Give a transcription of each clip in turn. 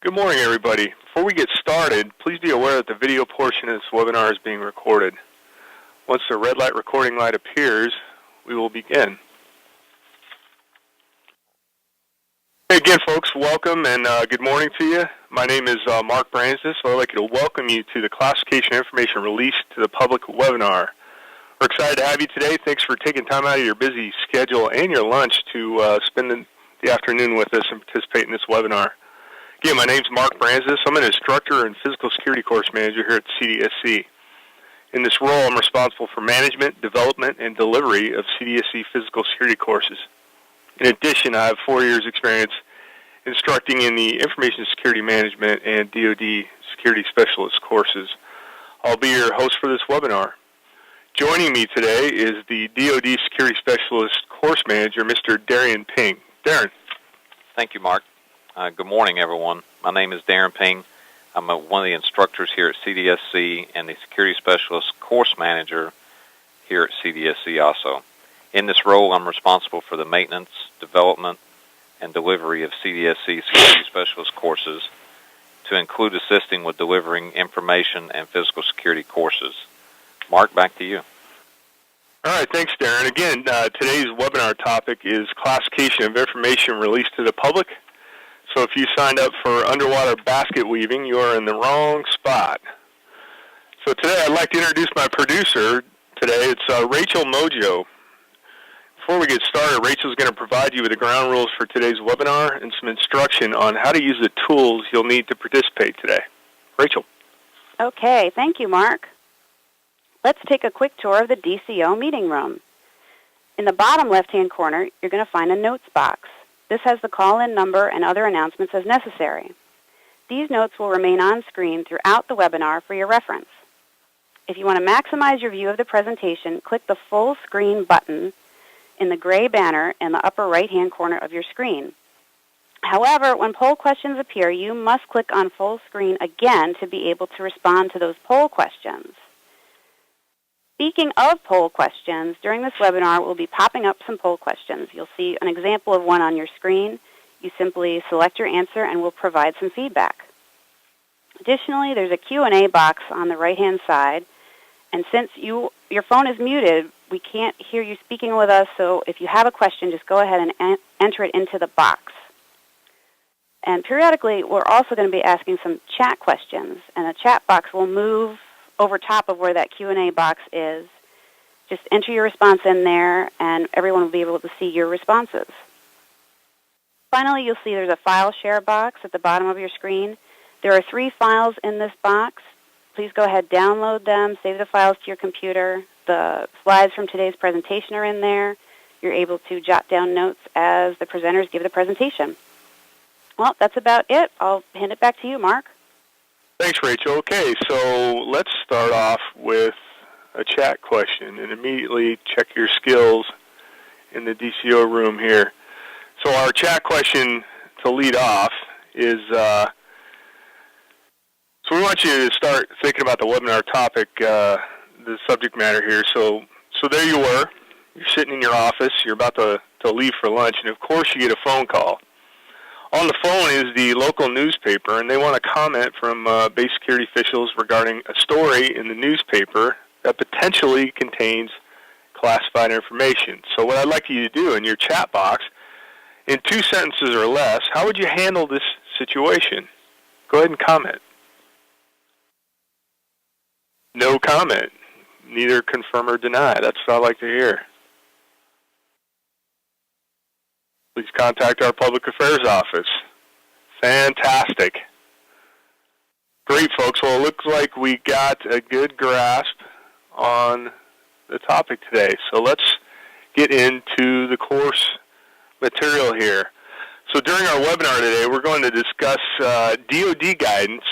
Good morning, everybody. Before we get started, please be aware that the video portion of this webinar is being recorded. Once the red light recording light appears, we will begin. Hey again, folks, welcome and good morning to you. My name is Mark Branzis, so I'd like to welcome you to the Classification Information Release to the Public webinar. We're excited to have you today. Thanks for taking time out of your busy schedule and your lunch to spend the afternoon with us and participate in this webinar. Again, my name is Mark Branzis. I'm an instructor and physical security course manager here at CDSE. In this role, I'm responsible for management, development, and delivery of CDSE physical security courses. In addition, I have 4 years' experience instructing in the Information Security Management and DoD Security Specialist courses. I'll be your host for this webinar. Joining me today is the DoD Security Specialist Course Manager, Mr. Darren Ping. Darren. Thank you, Mark. Good morning, everyone. My name is Darren Ping. I'm one of the instructors here at CDSE and the Security Specialist Course Manager here at CDSE also. In this role, I'm responsible for the maintenance, development, and delivery of CDSE Security Specialist courses, to include assisting with delivering information and physical security courses. Mark, back to you. All right, thanks, Darren. Again, today's webinar topic is classification of information released to the public. So if you signed up for underwater basket weaving, you are in the wrong spot. So today I'd like to introduce my producer today. It's Rachel Mojo. Before we get started, Rachel's going to provide you with the ground rules for today's webinar and some instruction on how to use the tools you'll need to participate today. Rachel. Okay, thank you, Mark. Let's take a quick tour of the DCO meeting room. In the bottom left-hand corner, you're going to find a notes box. This has the call-in number and other announcements as necessary. These notes will remain on screen throughout the webinar for your reference. If you want to maximize your view of the presentation, click the full screen button in the gray banner in the upper right-hand corner of your screen. However, when poll questions appear, you must click on full screen again to be able to respond to those poll questions. Speaking of poll questions, during this webinar, we'll be popping up some poll questions. You'll see an example of one on your screen. You simply select your answer and we'll provide some feedback. Additionally, there's a Q&A box on the right-hand side. And since your phone is muted, we can't hear you speaking with us, so if you have a question, just go ahead and enter it into the box. And periodically, we're also going to be asking some chat questions, and the chat box will move over top of where that Q&A box is. Just enter your response in there, and everyone will be able to see your responses. Finally, you'll see there's a file share box at the bottom of your screen. There are 3 files in this box. Please go ahead, download them, save the files to your computer. The slides from today's presentation are in there. You're able to jot down notes as the presenters give the presentation. Well, that's about it. I'll hand it back to you, Mark. Thanks, Rachel. Okay, so let's start off with a chat question and immediately check your skills in the DCO room here. So our chat question to lead off is, so we want you to start thinking about the webinar topic, the subject matter here. So there you were. You're sitting in your office. You're about to leave for lunch, and of course you get a phone call. On the phone is the local newspaper, and they want a comment from base security officials regarding a story in the newspaper that potentially contains classified information. So what I'd like you to do in your chat box, in 2 sentences or less, how would you handle this situation? Go ahead and comment. No comment. Neither confirm or deny. That's what I like to hear. Please contact our Public Affairs Office. Fantastic. Great, folks. Well, it looks like we got a good grasp on the topic today. So let's get into the course material here. So during our webinar today, we're going to discuss DoD guidance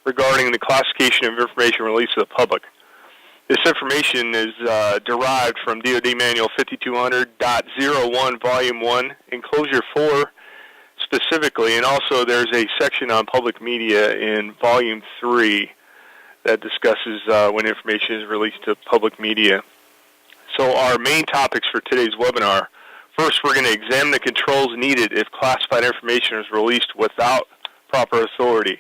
regarding the classification of information released to the public. This information is derived from DoD Manual 5200.01, Volume 1, Enclosure 4 specifically, and also there's a section on public media in Volume 3 that discusses when information is released to public media. So our main topics for today's webinar, first we're going to examine the controls needed if classified information is released without proper authority.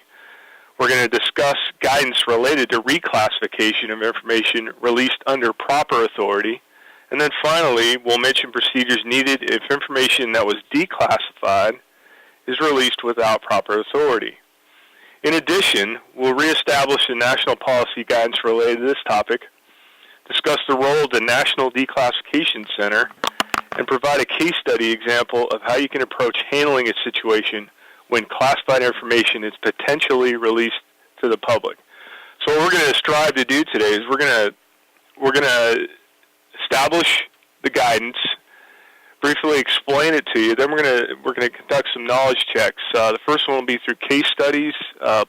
We're going to discuss guidance related to reclassification of information released under proper authority. And then finally, we'll mention procedures needed if information that was declassified is released without proper authority. In addition, we'll reestablish the national policy guidance related to this topic, discuss the role of the National Declassification Center, and provide a case study example of how you can approach handling a situation when classified information is potentially released to the public. So what we're going to strive to do today is we're going to establish the guidance, briefly explain it to you. Then we're going to conduct some knowledge checks. The first one will be through case studies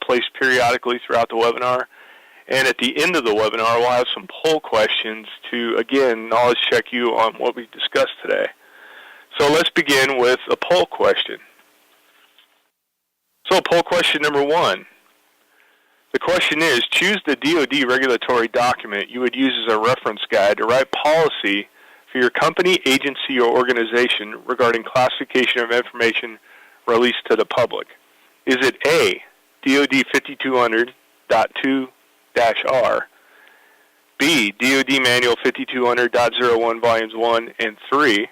placed periodically throughout the webinar. And at the end of the webinar, we'll have some poll questions to, again, knowledge check you on what we discussed today. So let's begin with a poll question. So poll question number 1. The question is, choose the DoD regulatory document you would use as a reference guide to write policy for your company, agency, or organization regarding classification of information released to the public. Is it A, DoD 5200.2-R, B, DoD Manual 5200.01 Volumes 1 and 3,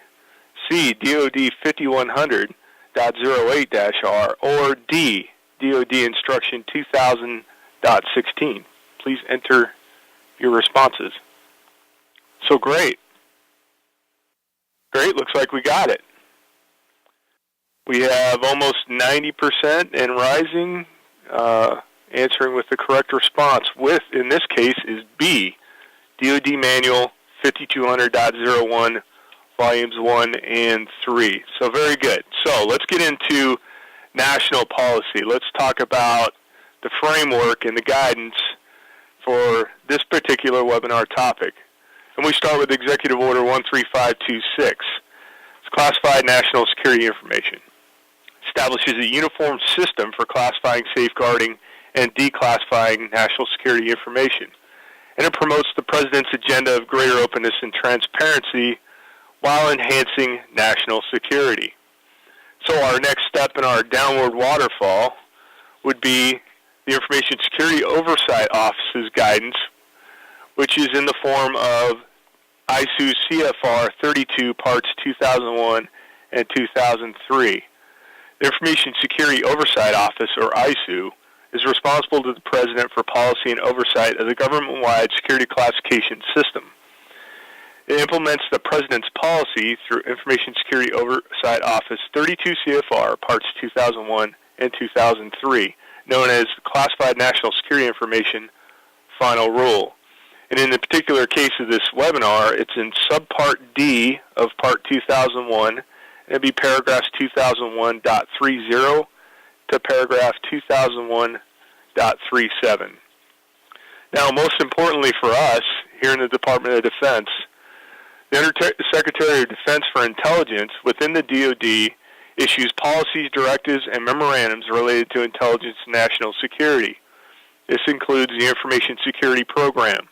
C, DoD 5100.08-R, or D, DoD Instruction 2000.16. Please enter your responses. So great. Great, looks like we got it. We have almost 90% and rising answering with the correct response, with, in this case, is B, DoD Manual 5200.01 Volumes 1 and 3. So very good. So let's get into national policy. Let's talk about the framework and the guidance for this particular webinar topic. And we start with Executive Order 13526. It's classified national security information. Establishes a uniform system for classifying, safeguarding, and declassifying national security information. And it promotes the President's agenda of greater openness and transparency while enhancing national security. So our next step in our downward waterfall would be the Information Security Oversight Office's guidance, which is in the form of ISO CFR 32 Parts 2001 and 2003. The Information Security Oversight Office, or ISO, is responsible to the President for policy and oversight of the government-wide security classification system. It implements the President's policy through Information Security Oversight Office 32 CFR Parts 2001 and 2003, known as Classified National Security Information Final Rule. And in the particular case of this webinar, it's in Subpart D of Part 2001, and it'd be paragraphs 2001.30 to paragraph 2001.37. Now, most importantly for us, here in the Department of Defense, the Undersecretary of Defense for Intelligence within the DoD issues policies, directives, and memorandums related to intelligence and national security. This includes the Information Security Program.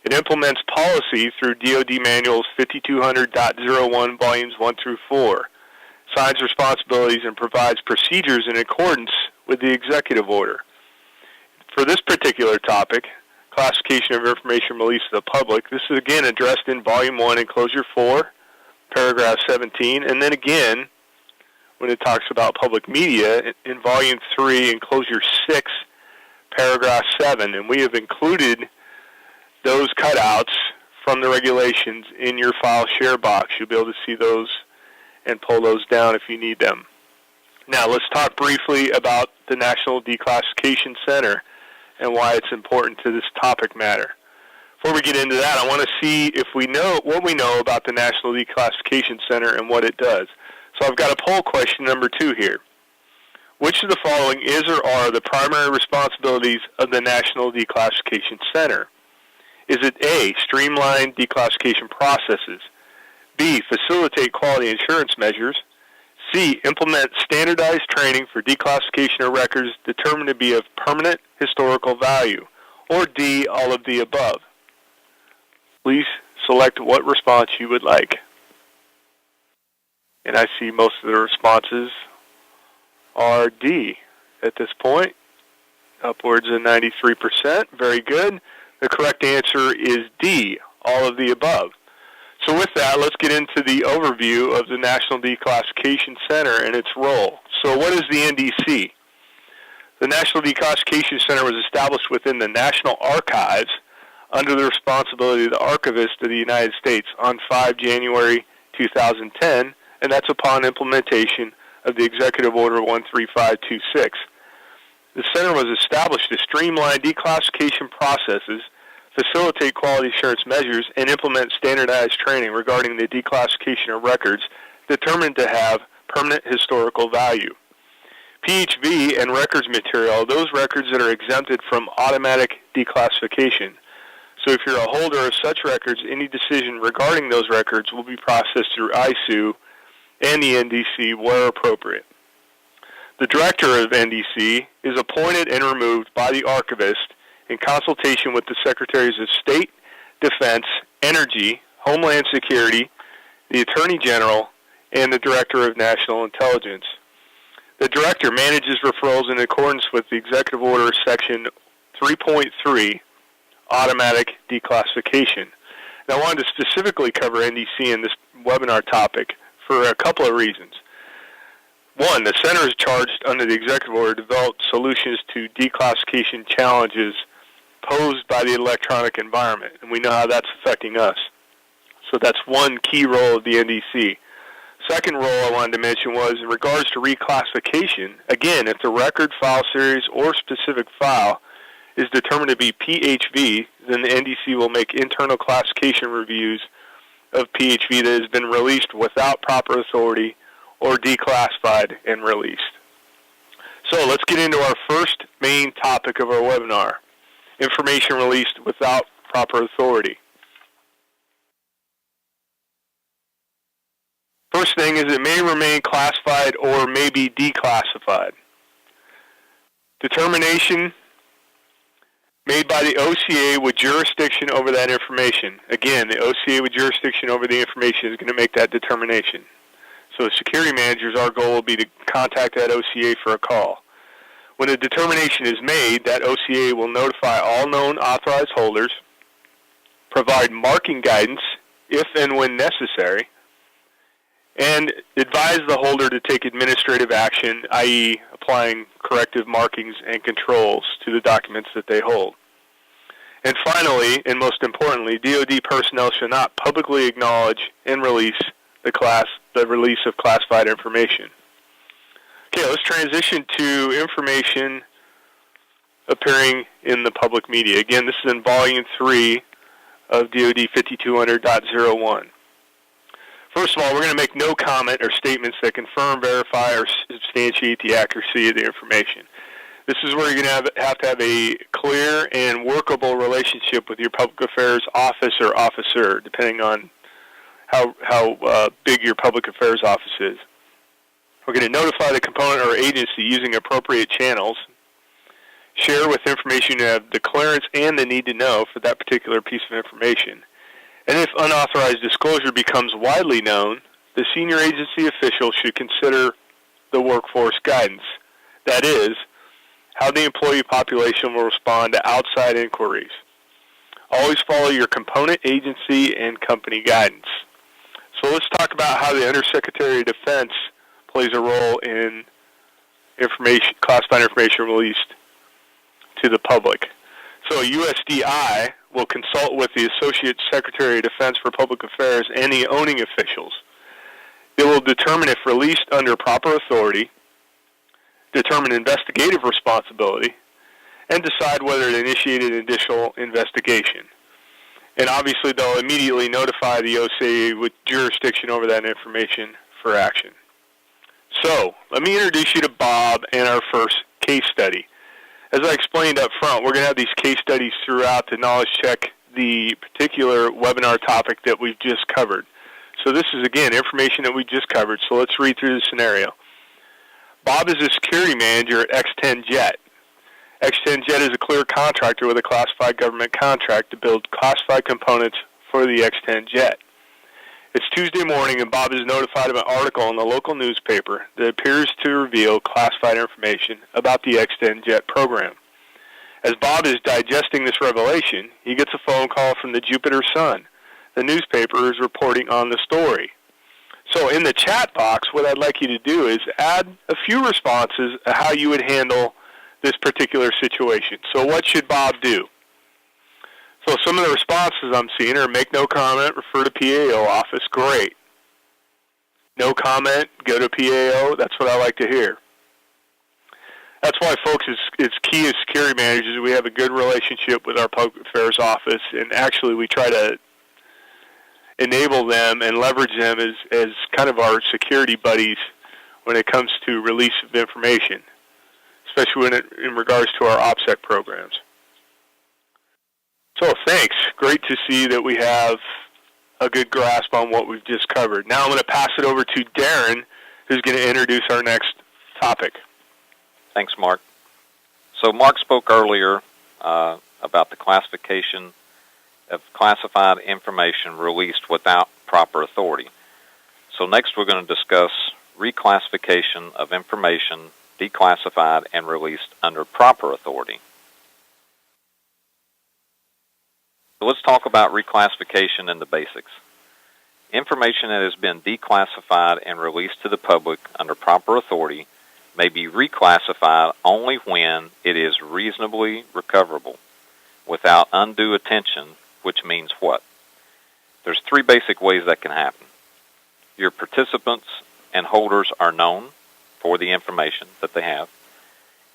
It implements policy through DoD Manuals 5200.01 Volumes 1 through 4, assigns responsibilities, and provides procedures in accordance with the Executive Order. For this particular topic, classification of information released to the public, this is again addressed in Volume 1, Enclosure 4, Paragraph 17, and then again, when it talks about public media, in Volume 3, Enclosure 6, Paragraph 7, and we have included those cutouts from the regulations in your file share box. You'll be able to see those and pull those down if you need them. Now, let's talk briefly about the National Declassification Center and why it's important to this topic matter. Before we get into that, I want to see if we know what we know about the National Declassification Center and what it does. So I've got a poll question number 2 here. Which of the following is or are the primary responsibilities of the National Declassification Center? Is it A, streamline declassification processes, B, facilitate quality assurance measures, C, implement standardized training for declassification of records determined to be of permanent historical value, or D, all of the above? Please select what response you would like. And I see most of the responses are D, at this point, upwards of 93%. Very good. The correct answer is D, all of the above. So with that, let's get into the overview of the National Declassification Center and its role. So what is the NDC? The National Declassification Center was established within the National Archives under the responsibility of the Archivist of the United States on 5 January 2010, and that's upon implementation of the Executive Order 13526. The Center was established to streamline declassification processes, facilitate quality assurance measures, and implement standardized training regarding the declassification of records determined to have permanent historical value. PHV and records material are those records that are exempted from automatic declassification. So if you're a holder of such records, any decision regarding those records will be processed through ISOO and the NDC where appropriate. The Director of NDC is appointed and removed by the Archivist in consultation with the Secretaries of State, Defense, Energy, Homeland Security, the Attorney General, and the Director of National Intelligence. The Director manages referrals in accordance with the Executive Order Section 3.3, Automatic Declassification. Now, I wanted to specifically cover NDC in this webinar topic for a couple of reasons. One, the Center is charged under the Executive Order to develop solutions to declassification challenges posed by the electronic environment, and we know how that's affecting us. So that's one key role of the NDC. Second role I wanted to mention was in regards to reclassification. Again, if the record, file series, or specific file is determined to be PHV, then the NDC will make internal classification reviews of PHV that has been released without proper authority or declassified and released. So let's get into our first main topic of our webinar, information released without proper authority. First thing is it may remain classified or may be declassified. Determination made by the OCA with jurisdiction over that information. Again, the OCA with jurisdiction over the information is going to make that determination. So the security managers, our goal will be to contact that OCA for a call. When a determination is made, that OCA will notify all known authorized holders, provide marking guidance if and when necessary, and advise the holder to take administrative action, i.e. applying corrective markings and controls to the documents that they hold. And finally, and most importantly, DoD personnel should not publicly acknowledge and release the release of classified information. Okay, let's transition to information appearing in the public media. Again, this is in Volume 3 of DoD 5200.01. First of all, we're going to make no comment or statements that confirm, verify, or substantiate the accuracy of the information. This is where you're going to have a clear and workable relationship with your public affairs office or officer, depending on how big your public affairs office is. We're going to notify the component or agency using appropriate channels, share with information you have the clearance and the need to know for that particular piece of information. And if unauthorized disclosure becomes widely known, the senior agency official should consider the workforce guidance. That is, how the employee population will respond to outside inquiries. Always follow your component agency and company guidance. So let's talk about how the Undersecretary of Defense plays a role in classified information released to the public. So USDI will consult with the Associate Secretary of Defense for Public Affairs and the owning officials. It will determine if released under proper authority, determine investigative responsibility, and decide whether to initiate an additional investigation. And obviously, they'll immediately notify the OCA with jurisdiction over that information for action. So, let me introduce you to Bob and our first case study. As I explained up front, we're going to have these case studies throughout to knowledge check the particular webinar topic that we've just covered. So this is, again, information that we just covered. So let's read through the scenario. Bob is a security manager at X-10 Jet. X-10 Jet is a clear contractor with a classified government contract to build classified components for the X-10 Jet. It's Tuesday morning, and Bob is notified of an article in the local newspaper that appears to reveal classified information about the Extend Jet program. As Bob is digesting this revelation, he gets a phone call from the Jupiter Sun. The newspaper is reporting on the story. So in the chat box, what I'd like you to do is add a few responses of how you would handle this particular situation. So what should Bob do? So some of the responses I'm seeing are make no comment, refer to PAO office. Great. No comment, go to PAO. That's what I like to hear. That's why, folks, it's key as security managers. We have a good relationship with our public affairs office, and actually we try to enable them and leverage them as kind of our security buddies when it comes to release of information, especially in regards to our OPSEC programs. So thanks. Great to see that we have a good grasp on what we've just covered. Now I'm going to pass it over to Darren, who's going to introduce our next topic. Thanks, Mark. So Mark spoke earlier about the classification of classified information released without proper authority. So next we're going to discuss reclassification of information declassified and released under proper authority. So let's talk about reclassification and the basics. Information that has been declassified and released to the public under proper authority may be reclassified only when it is reasonably recoverable without undue attention, which means what? There's three basic ways that can happen. Your participants and holders are known for the information that they have.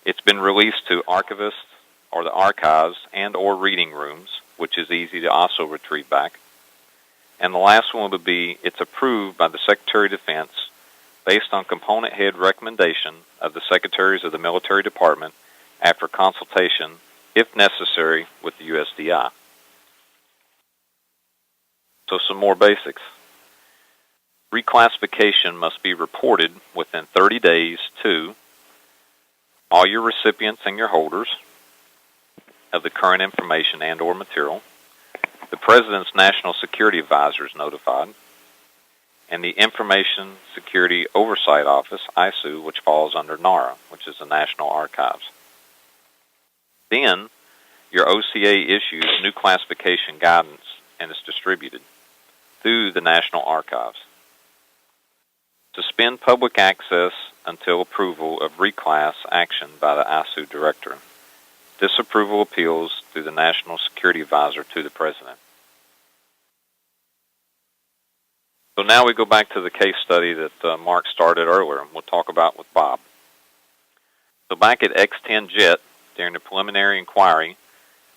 It's been released to archivists or the archives and or reading rooms, which is easy to also retrieve back. And the last one would be it's approved by the Secretary of Defense based on component head recommendation of the Secretaries of the Military Department after consultation, if necessary, with the USDI. So some more basics. Reclassification must be reported within 30 days to all your recipients and your holders of the current information and or material. The President's National Security Advisor is notified, and the Information Security Oversight Office, ISOO, which falls under NARA, which is the National Archives. Then, your OCA issues new classification guidance and is distributed through the National Archives. Suspend public access until approval of reclass action by the ISOO Director. Disapproval appeals through the National Security Advisor to the President. So now we go back to the case study that Mark started earlier, and we'll talk about with Bob. So back at X10 Jet, during the preliminary inquiry,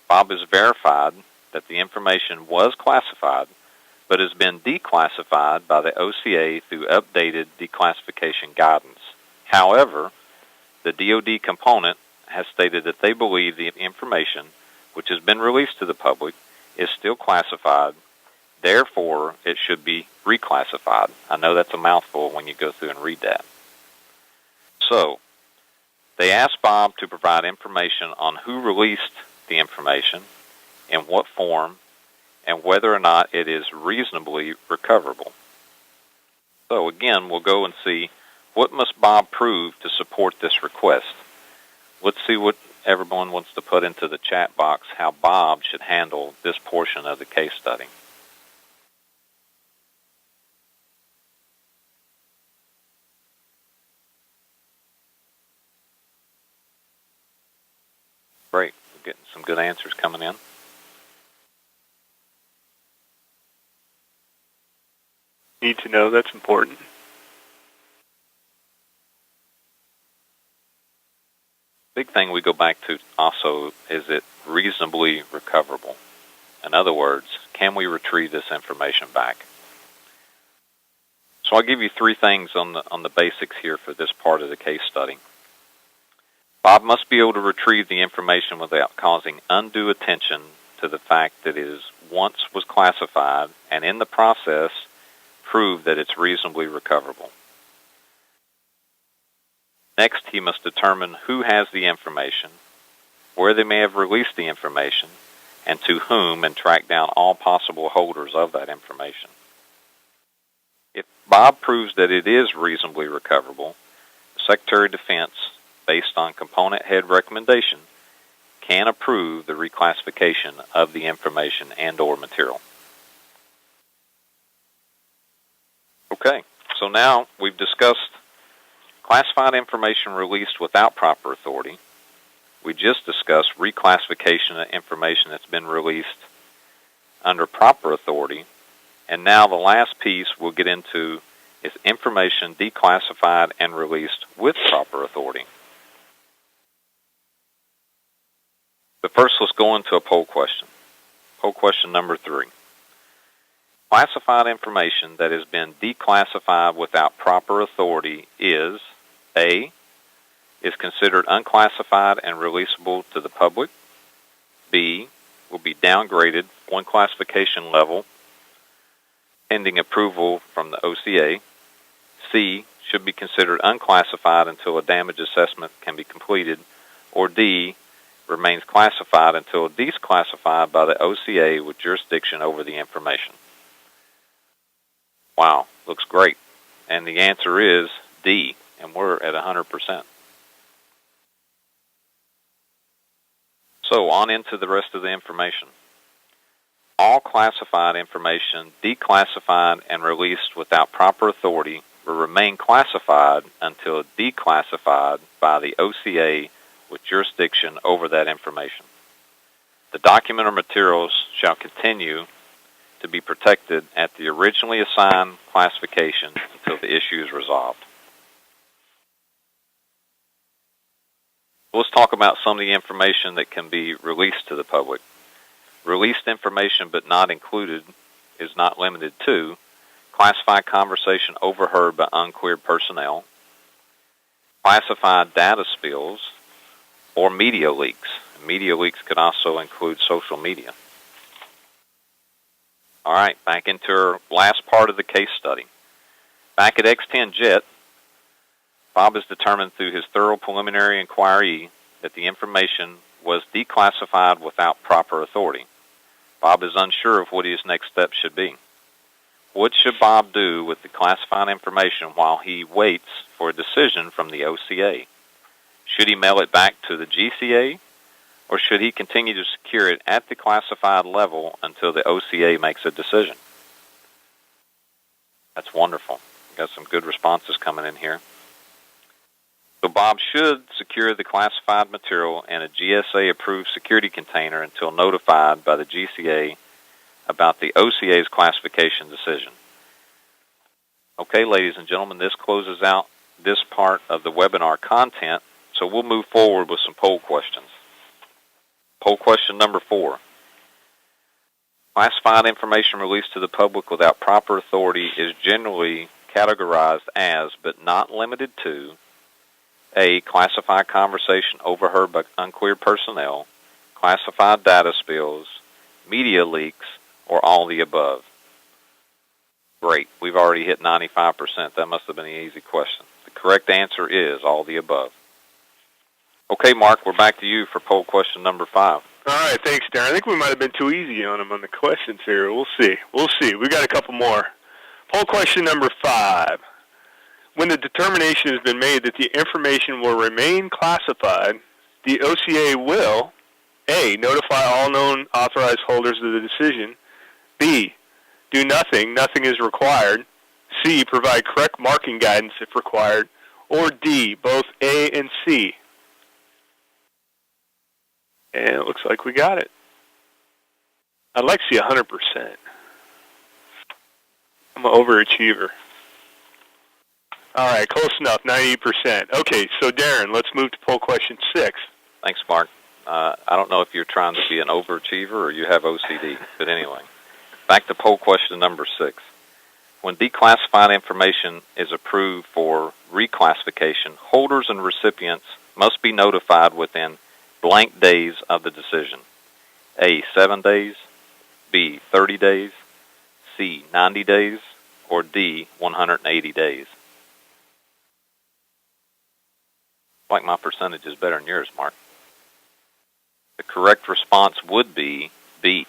Bob has verified that the information was classified, but has been declassified by the OCA through updated declassification guidance. However, the DoD component has stated that they believe the information, which has been released to the public, is still classified. Therefore, it should be reclassified. I know that's a mouthful when you go through and read that. So, they asked Bob to provide information on who released the information, in what form, and whether or not it is reasonably recoverable. So again, we'll go and see what must Bob prove to support this request. Let's see what everyone wants to put into the chat box, how Bob should handle this portion of the case study. Great. We're getting some good answers coming in. Need to know, that's important. Big thing we go back to also is it reasonably recoverable. In other words, can we retrieve this information back? So I'll give you three things on the basics here for this part of the case study. Bob must be able to retrieve the information without causing undue attention to the fact that it once was classified, and in the process prove that it's reasonably recoverable. Next, he must determine who has the information, where they may have released the information, and to whom, and track down all possible holders of that information. Bob proves that it is reasonably recoverable, the Secretary of Defense, based on component head recommendation, can approve the reclassification of the information and/or material. Okay, so now we've discussed classified information released without proper authority. We just discussed reclassification of information that's been released under proper authority. And now the last piece we'll get into is information declassified and released with proper authority. But first, let's go into a poll question. Poll question number 3. Classified information that has been declassified without proper authority is A, is considered unclassified and releasable to the public. B, will be downgraded one classification level pending approval from the OCA. C, should be considered unclassified until a damage assessment can be completed. Or D, remains classified until declassified by the OCA with jurisdiction over the information. Wow, looks great. And the answer is D, and we're at 100%. So on into the rest of the information. All classified information declassified and released without proper authority will remain classified until declassified by the OCA with jurisdiction over that information. The document or materials shall continue to be protected at the originally assigned classification until the issue is resolved. Let's talk about some of the information that can be released to the public. Released information but not included is not limited to classified conversation overheard by uncleared personnel, classified data spills, or media leaks. Media leaks could also include social media. All right, back into our last part of the case study. Back at X-10 Jet, Bob has determined through his thorough preliminary inquiry that the information was declassified without proper authority. Bob is unsure of what his next step should be. What should Bob do with the classified information while he waits for a decision from the OCA? Should he mail it back to the GCA, or should he continue to secure it at the classified level until the OCA makes a decision? That's wonderful. We've got some good responses coming in here. So Bob should secure the classified material in a GSA-approved security container until notified by the GCA about the OCA's classification decision. Okay, ladies and gentlemen, this closes out this part of the webinar content, so we'll move forward with some poll questions. Poll question number 4. Classified information released to the public without proper authority is generally categorized as, but not limited to, A, classified conversation overheard by uncleared personnel, classified data spills, media leaks, or all the above. Great. We've already hit 95%. That must have been an easy question. The correct answer is all the above. Okay, Mark, we're back to you for poll question number 5. All right, thanks, Darren. I think we might have been too easy on him on the questions here. We'll see. We've got a couple more. Poll question number 5. When the determination has been made that the information will remain classified, the OCA will, A, notify all known authorized holders of the decision, B, do nothing is required, C, provide correct marking guidance if required, or D, both A and C. And it looks like we got it. I'd like to see 100%. I'm an overachiever. All right, close enough, 90%. Okay, so Darren, let's move to poll question 6. Thanks, Mark. I don't know if you're trying to be an overachiever or you have OCD, but anyway. Back to poll question number 6. When declassified information is approved for reclassification, holders and recipients must be notified within blank days of the decision. A, 7 days, B, 30 days, C, 90 days, or D, 180 days. I like my percentage is better than yours, Mark. The correct response would be B.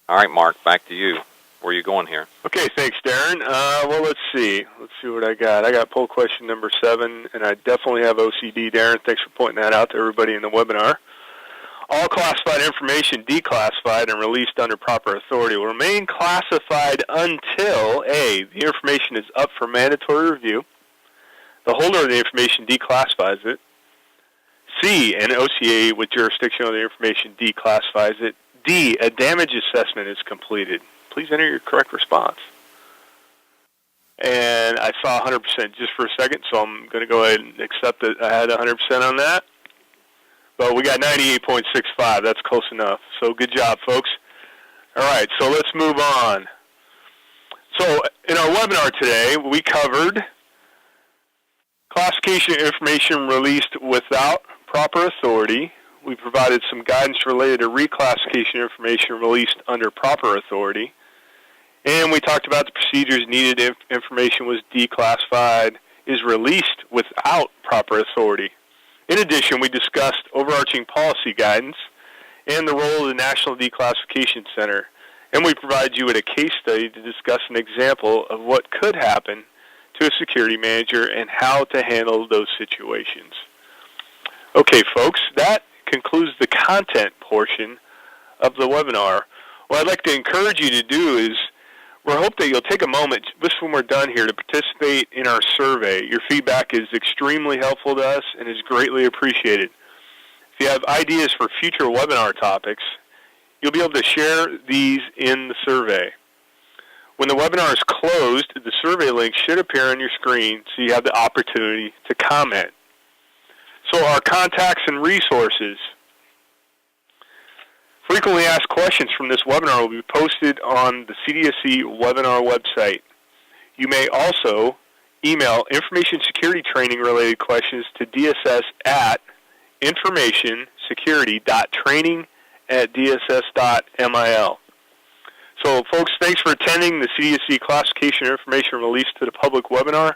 All right, Mark, back to you. Where are you going here? Okay, thanks, Darren. Well, let's see. Let's see what I got. I got poll question number 7, and I definitely have OCD, Darren. Thanks for pointing that out to everybody in the webinar. All classified information declassified and released under proper authority will remain classified until A, the information is up for mandatory review, the holder of the information declassifies it, C, an OCA with jurisdiction over the information declassifies it, D, a damage assessment is completed. Please enter your correct response. And I saw 100% just for a second, so I'm going to go ahead and accept that I had 100% on that. But we got 98.65. That's close enough. So good job, folks. All right, so let's move on. So in our webinar today, we covered classification information released without proper authority. We provided some guidance related to reclassification information released under proper authority. And we talked about the procedures needed if information was declassified, is released without proper authority. In addition, we discussed overarching policy guidance and the role of the National Declassification Center. And we provided you with a case study to discuss an example of what could happen to a security manager and how to handle those situations. Okay, folks, that concludes the content portion of the webinar. What I'd like to encourage you to do is we hope that you'll take a moment just when we're done here to participate in our survey. Your feedback is extremely helpful to us and is greatly appreciated. If you have ideas for future webinar topics, you'll be able to share these in the survey. When the webinar is closed, the survey link should appear on your screen so you have the opportunity to comment. So our contacts and resources. Frequently asked questions from this webinar will be posted on the CDSE webinar website. You may also email information security training related questions to DSS at informationsecurity.training@dss.mil. So folks, thanks for attending the CDSE Classification Information Release to the Public webinar.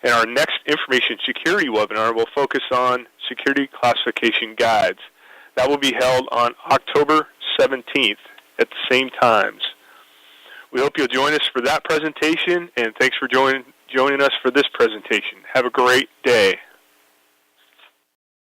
And our next information security webinar will focus on security classification guides. That will be held on October 17th at the same times. We hope you'll join us for that presentation, and thanks for joining us for this presentation. Have a great day.